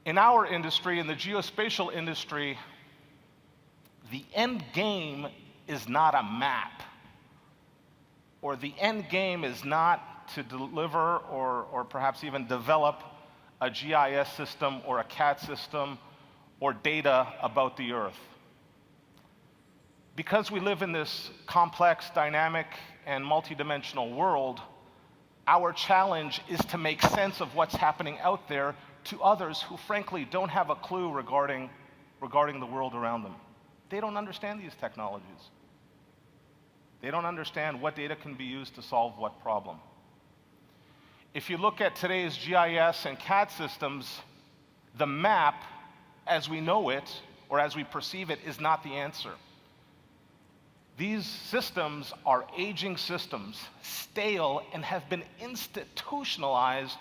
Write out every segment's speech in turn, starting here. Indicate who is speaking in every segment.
Speaker 1: In our industry, in the geospatial industry, the end game is not a map, or the end game is not to deliver or perhaps even develop a GIS system or a CAD system or data about the Earth. Because we live in this complex, dynamic, and multidimensional world, our challenge is to make sense of what's happening out there to others who frankly don't have a clue regarding the world around them. They don't understand these technologies. They don't understand what data can be used to solve what problem. If you look at today's GIS and CAD systems, the map, as we know it, or as we perceive it, is not the answer. These systems are aging systems, stale, and have been institutionalized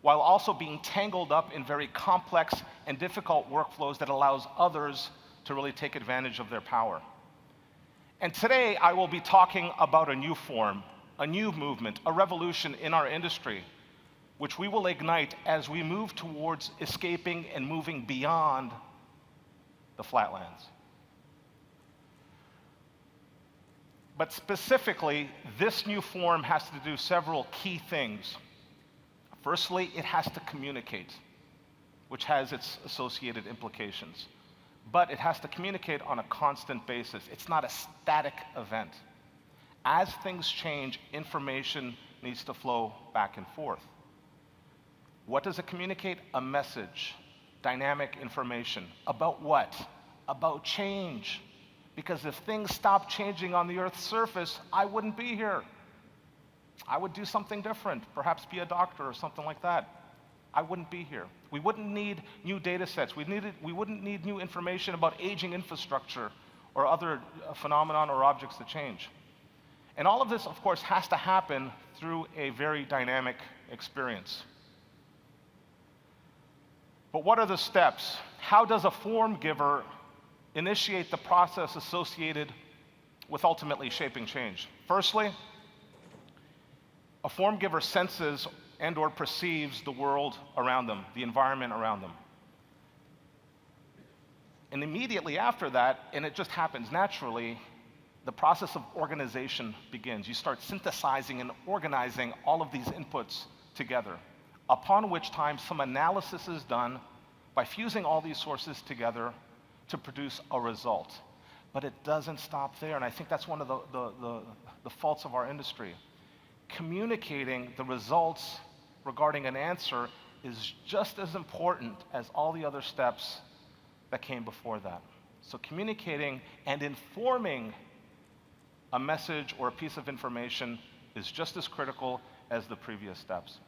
Speaker 1: while also being tangled up in very complex and difficult workflows that allows others to really take advantage of their power. And today, I will be talking about a new form, a new movement, a revolution in our industry, which we will ignite as we move towards escaping and moving beyond the flatlands. But specifically, this new form has to do several key things. Firstly, it has to communicate, which has its associated implications. But it has to communicate on a constant basis. It's not a static event. As things change, information needs to flow back and forth. What does it communicate? A message, dynamic information. About what? About change. Because if things stop changing on the Earth's surface, I wouldn't be here. I would do something different, perhaps be a doctor or something like that. I wouldn't be here. We wouldn't need new data sets. We wouldn't need new information about aging infrastructure or other phenomenon or objects that change. And all of this, of course, has to happen through a very dynamic experience. But what are the steps? How does a form giver initiate the process associated with ultimately shaping change? Firstly, a form giver senses and or perceives the world around them, the environment around them. And immediately after that, and it just happens naturally, the process of organization begins. You start synthesizing and organizing all of these inputs together, upon which time some analysis is done by fusing all these sources together to produce a result. But it doesn't stop there, and I think that's one of the faults of our industry. Communicating the results regarding an answer is just as important as all the other steps that came before that. So communicating and informing a message or a piece of information is just as critical as the previous steps.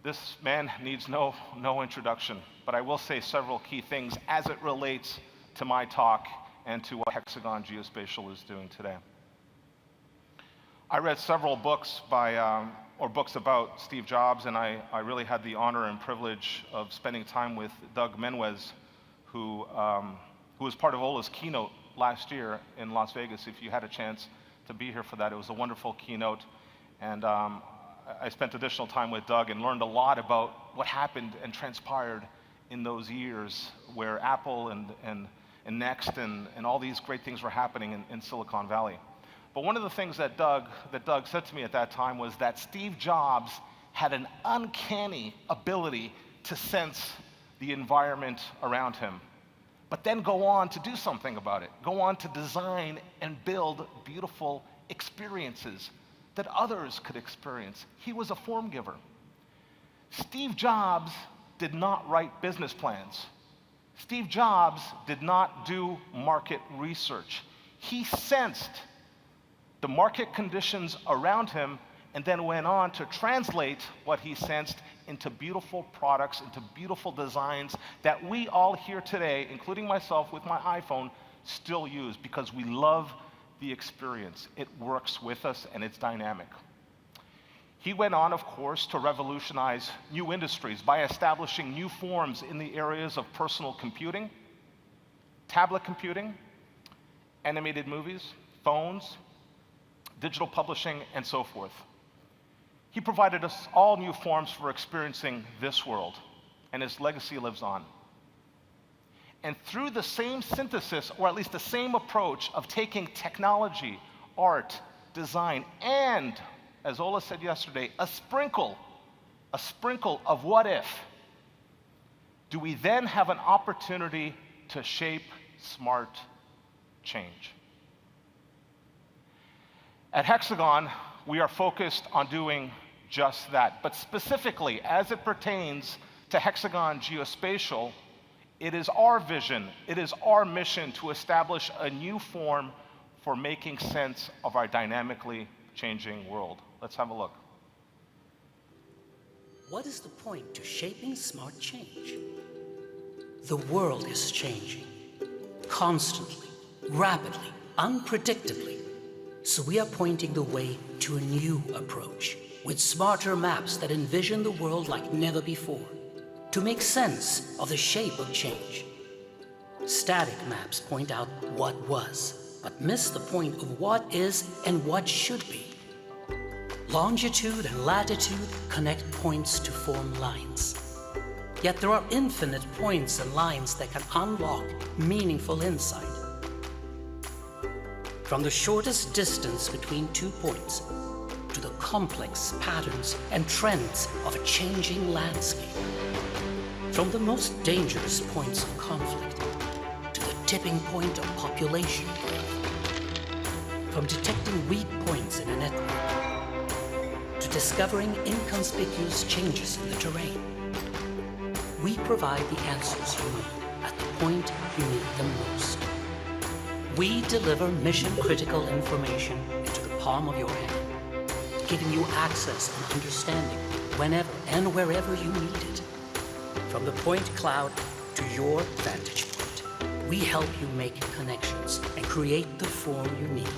Speaker 1: This man needs no introduction, but I will say several key things as it relates to my talk and to what Hexagon Geospatial is doing today. I read several books or books about Steve Jobs, and I really had the honor and privilege of spending time with Doug Menwes, who was part of Ola's Keynote last year in Las Vegas. If you had a chance to be here for that, it was a wonderful keynote, and I spent additional time with Doug and learned a lot about what happened and transpired in those years where Apple and Next and all these great things were happening in Silicon Valley. But one of the things that Doug said to me at that time was that Steve Jobs had an uncanny ability to sense the environment around him, but then go on to do something about it, go on to design and build beautiful experiences that others could experience. He was a form giver. Steve Jobs did not write business plans. Steve Jobs did not do market research. He sensed the market conditions around him and then went on to translate what he sensed into beautiful products, into beautiful designs that we all here today, including myself with my iPhone, still use because we love the experience. It works with us and it's dynamic. He went on, of course, to revolutionize new industries by establishing new forms in the areas of personal computing, tablet computing, animated movies, phones, digital publishing, and so forth. He provided us all new forms for experiencing this world, and his legacy lives on. And through the same synthesis, or at least the same approach of taking technology, art, design, and, as Ola said yesterday, a sprinkle of what if, do we then have an opportunity to shape smart change. At Hexagon, we are focused on doing just that. But specifically, as it pertains to Hexagon Geospatial, it is our vision, it is our mission to establish a new form for making sense of our dynamically changing world. Let's have a look.
Speaker 2: What is the point to shaping smart change? The world is changing, constantly, rapidly, unpredictably. So we are pointing the way to a new approach, with smarter maps that envision the world like never before, to make sense of the shape of change. Static maps point out what was, but miss the point of what is and what should be. Longitude and latitude connect points to form lines. Yet there are infinite points and lines that can unlock meaningful insight. From the shortest distance between 2 points to the complex patterns and trends of a changing landscape. From the most dangerous points of conflict to the tipping point of population growth. From detecting weak points in a network to discovering inconspicuous changes in the terrain. We provide the answers you need at the point you need them most. We deliver mission-critical information into the palm of your hand, giving you access and understanding whenever and wherever you need it. From the point cloud to your vantage point, we help you make connections and create the form you need.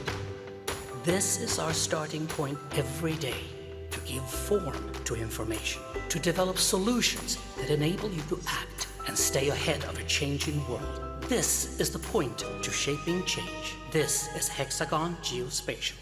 Speaker 2: This is our starting point every day, to give form to information, to develop solutions that enable you to act and stay ahead of a changing world. This is the point to shaping change. This is Hexagon Geospatial.